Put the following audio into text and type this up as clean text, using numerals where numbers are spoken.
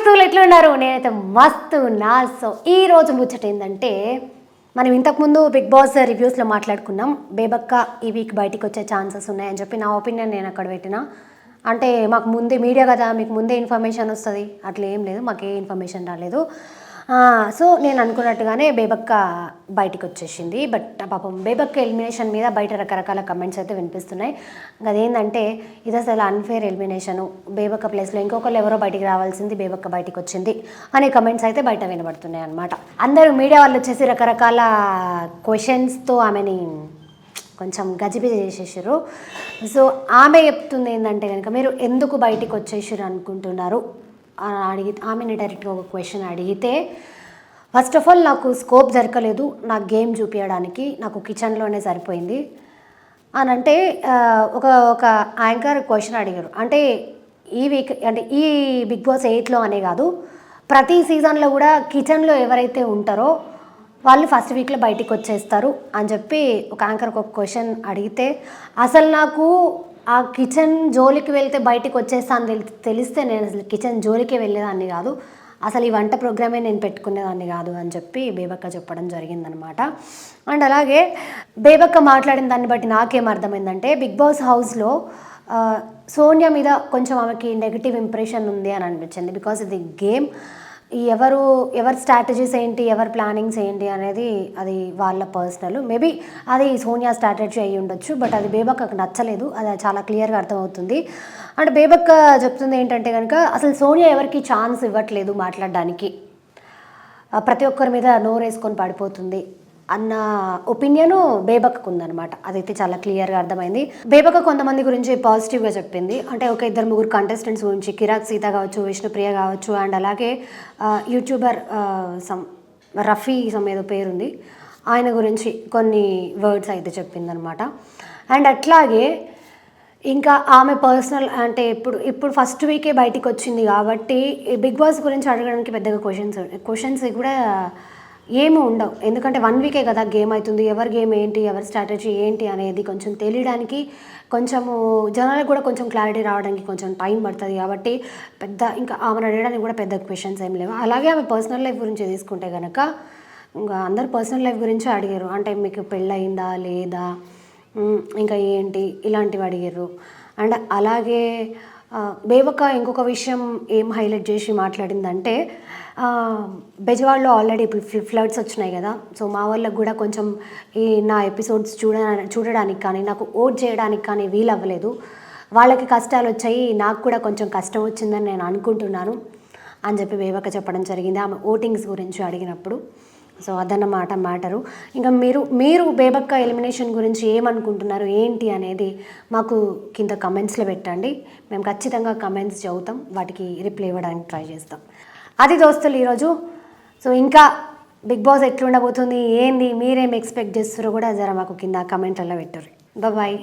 దోస్తులు ఎట్లున్నారు? నేనైతే మస్తు ఉన్నా. సో ఈ రోజు ముచ్చట ఏంటంటే, మనం ఇంతకుముందు బిగ్ బాస్ రివ్యూస్లో మాట్లాడుకున్నాం. బేబక్క ఈ వీక్ బయటికి వచ్చే ఛాన్సెస్ ఉన్నాయని చెప్పి నా ఒపీనియన్ నేను అక్కడ పెట్టిన. అంటే మాకు ముందే మీడియా కదా, మీకు ముందే ఇన్ఫర్మేషన్ వస్తుంది, అట్లా ఏం లేదు, మాకు ఏ ఇన్ఫర్మేషన్ రాలేదు. సో నేను అనుకున్నట్టుగానే బేబక్క బయటికి వచ్చేసింది. బట్ పాపం బేబక్క ఎలిమినేషన్ మీద బయట రకరకాల కమెంట్స్ అయితే వినిపిస్తున్నాయి. అదేంటంటే ఇది అసలు అన్ఫేర్ ఎలిమినేషను, బేబక్క ప్లేస్లో ఇంకొకరు ఎవరో బయటికి రావాల్సింది, బేబక్క బయటికి వచ్చింది అనే కమెంట్స్ అయితే బయట వినబడుతున్నాయి అన్నమాట. అందరూ మీడియా వాళ్ళు వచ్చేసి రకరకాల క్వశ్చన్స్తో ఆమెని కొంచెం గజిబిజి చేసేసారు. సో ఆమె చెప్తుంది ఏంటంటే కనుక, మీరు ఎందుకు బయటికి వచ్చేసారు అనుకుంటున్నారు అని ఆమెని డైరెక్ట్గా ఒక క్వశ్చన్ అడిగితే, ఫస్ట్ ఆఫ్ ఆల్ నాకు స్కోప్ దొరకలేదు నాకు గేమ్ చూపించడానికి, నాకు కిచెన్లోనే సరిపోయింది అని అంటే ఒక యాంకర్ క్వశ్చన్ అడిగారు. అంటే ఈ వీక్ అంటే ఈ బిగ్ బాస్ 8లో అనే కాదు, ప్రతి సీజన్లో కూడా కిచెన్లో ఎవరైతే ఉంటారో వాళ్ళు ఫస్ట్ వీక్లో బయటికి వచ్చేస్తారు అని చెప్పి ఒక యాంకర్ ఒక క్వశ్చన్ అడిగితే, అసలు నాకు ఆ కిచెన్ జోలికి వెళ్తే బయటికి వచ్చేస్తాను తెలిస్తే నేను అసలు కిచెన్ జోలికే వెళ్ళేదాన్ని కాదు, అసలు ఈ వంట ప్రోగ్రామే నేను పెట్టుకునేదాన్ని కాదు అని చెప్పి బేబక్క చెప్పడం జరిగిందనమాట. అండ్ అలాగే బేబక్క మాట్లాడిన దాన్ని బట్టి నాకేం అర్థమైందంటే, బిగ్ బాస్ హౌస్లో సోనియా మీద కొంచెం ఆమెకి నెగిటివ్ ఇంప్రెషన్ ఉంది అని అనిపించింది. బికాజ్ ఇది గేమ్, ఎవరి స్ట్రాటజీస్ ఏంటి, ఎవరి ప్లానింగ్స్ ఏంటి అనేది అది వాళ్ళ పర్సనల్. మేబీ అది సోనియా స్ట్రాటజీ అయ్యి ఉండొచ్చు, బట్ అది బేబక్కకు నచ్చలేదు, అది చాలా క్లియర్గా అర్థమవుతుంది. అంటే బేబక్క చెప్తుంది ఏంటంటే కనుక, అసలు సోనియా ఎవరికి ఛాన్స్ ఇవ్వట్లేదు మాట్లాడడానికి, ప్రతి ఒక్కరి మీద నోరేసుకొని పడిపోతుంది అన్న ఒపీనియను బేబక్కకు ఉందన్నమాట. అదైతే చాలా క్లియర్గా అర్థమైంది. బేబక్క కొంతమంది గురించి పాజిటివ్గా చెప్పింది. అంటే ఒక 2-3 కంటెస్టెంట్స్ గురించి, కిరాక్ సీత కావచ్చు, విష్ణుప్రియ కావచ్చు, అండ్ అలాగే యూట్యూబర్ రఫీ ఏదో పేరుంది, ఆయన గురించి కొన్ని వర్డ్స్ అయితే చెప్పిందనమాట. అండ్ అట్లాగే ఇంకా ఆమె పర్సనల్ అంటే ఇప్పుడు ఫస్ట్ వీకే బయటికి వచ్చింది కాబట్టి బిగ్ బాస్ గురించి అడగడానికి పెద్దగా క్వశ్చన్స్ కూడా ఏమీ ఉండవు. ఎందుకంటే 1 వీకే కదా గేమ్ అవుతుంది, ఎవరి గేమ్ ఏంటి, ఎవరి స్ట్రాటజీ ఏంటి అనేది కొంచెం తెలియడానికి, కొంచెము జనాలకు కూడా కొంచెం క్లారిటీ రావడానికి కొంచెం టైం పడుతుంది. కాబట్టి ఇంకా ఆమెను అడగడానికి కూడా పెద్ద క్వశ్చన్స్ ఏం లేవు. అలాగే ఆమె పర్సనల్ లైఫ్ గురించి తీసుకుంటే కనుక, ఇంకా అందరు పర్సనల్ లైఫ్ గురించి అడిగారు. అంటే మీకు పెళ్ళయిందా లేదా, ఇంకా ఏంటి, ఇలాంటివి అడిగారు. అండ్ అలాగే బేబక్క ఇంకొక విషయం ఏం హైలైట్ చేసి మాట్లాడిందంటే, బెజవాడలో ఆల్రెడీ ఇప్పుడు ఫ్లడ్స్ వచ్చినాయి కదా, సో మా వాళ్ళకు కూడా కొంచెం ఈ నా ఎపిసోడ్స్ చూడడానికి కానీ, నాకు ఓట్ చేయడానికి కానీ వీలవ్వలేదు, వాళ్ళకి కష్టాలు వచ్చాయి, నాకు కూడా కొంచెం కష్టం వచ్చిందని నేను అనుకుంటున్నాను అని చెప్పి బేబక్క చెప్పడం జరిగింది ఆమె ఓటింగ్స్ గురించి అడిగినప్పుడు. సో అదన్నమాట మ్యాటరు. ఇంకా మీరు బేబక్క ఎలిమినేషన్ గురించి ఏమనుకుంటున్నారు ఏంటి అనేది మాకు కింద కమెంట్స్లో పెట్టండి. మేము ఖచ్చితంగా కమెంట్స్ చదువుతాం, వాటికి రిప్లై ఇవ్వడానికి ట్రై చేస్తాం. అది దోస్తులు ఈరోజు. సో ఇంకా బిగ్ బాస్ ఎట్లుండబోతుంది ఏంది, మీరేం ఎక్స్పెక్ట్ చేస్తారో కూడా జర మాకు కింద కమెంట్లలో పెట్టరు. బాయ్.